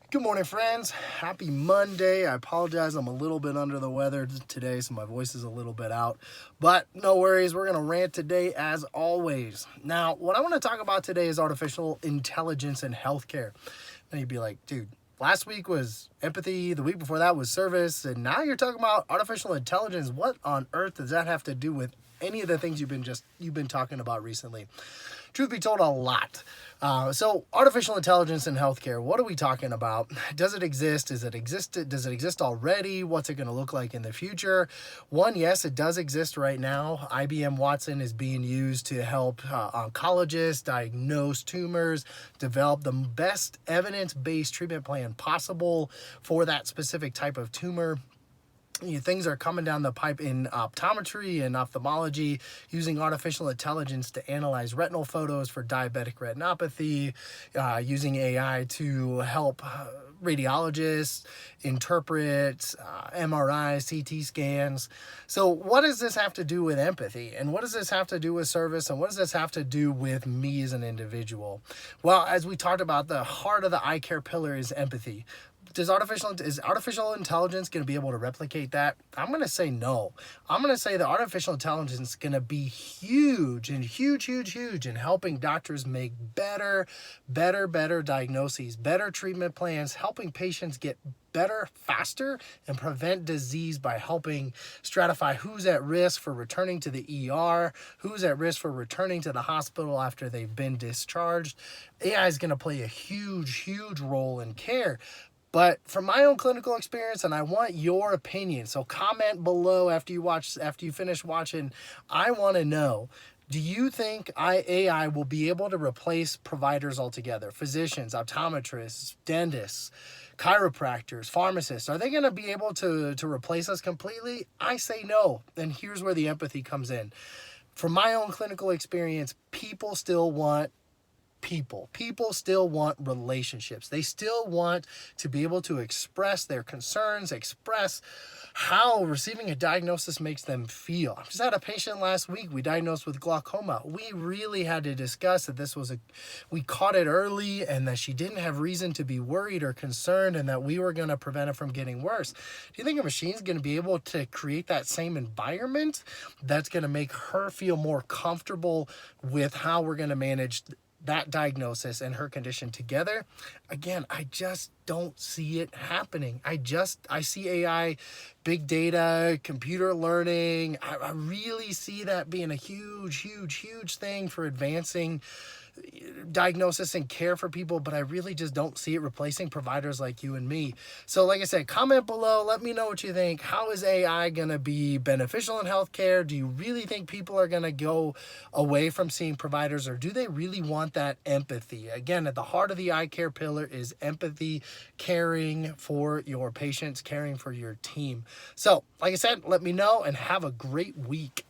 Good morning, friends. Happy Monday. I apologize. I'm a little bit under the weather today, so my voice is a little bit out. But no worries. We're going to rant today as always. Now, what I want to talk about today is artificial intelligence in healthcare. Now, you'd be like, dude, last week was empathy. The week before that was service. And now you're talking about artificial intelligence. What on earth does that have to do with any of the things you've been talking about recently? Truth be told, a lot. So artificial intelligence in healthcare, what are we talking about? Does it exist? Does it exist already? What's it going to look like in the future? One, yes, it does exist right now. IBM Watson is being used to help oncologists diagnose tumors, develop the best evidence-based treatment plan possible for that specific type of tumor. Things are coming down the pipe in optometry and ophthalmology, using artificial intelligence to analyze retinal photos for diabetic retinopathy, using AI to help radiologists interpret MRIs, CT scans. So what does this have to do with empathy? And what does this have to do with service? And what does this have to do with me as an individual? Well, as we talked about, the heart of the eye care pillar is empathy. Is artificial intelligence going to be able to replicate that? I'm going to say no. I'm going to say that artificial intelligence is going to be huge in helping doctors make better diagnoses, better treatment plans, helping patients get better faster and prevent disease by helping stratify who's at risk for returning to the ER, who's at risk for returning to the hospital after they've been discharged. AI is going to play a huge role in care. But from my own clinical experience, and I want your opinion, so comment below after you finish watching. I want to know, do you think AI will be able to replace providers altogether? Physicians, optometrists, dentists, chiropractors, pharmacists, are they going to be able to replace us completely? I say no, and here's where the empathy comes in. From my own clinical experience, people still want people. People still want relationships. They still want to be able to express their concerns, express how receiving a diagnosis makes them feel. I just had a patient last week we diagnosed with glaucoma. We really had to discuss that we caught it early and that she didn't have reason to be worried or concerned and that we were going to prevent it from getting worse. Do you think a machine's going to be able to create that same environment that's going to make her feel more comfortable with how we're going to manage that diagnosis and her condition together? Again, I just don't see it happening. I see AI, big data, computer learning. I really see that being a huge thing for advancing diagnosis and care for people, but I really just don't see it replacing providers like you and me. So like I said, comment below, let me know what you think. How is AI going to be beneficial in healthcare? Do you really think people are going to go away from seeing providers, or do they really want that empathy? Again, at the heart of the eye care pillar is empathy, caring for your patients, caring for your team. So like I said, let me know and have a great week.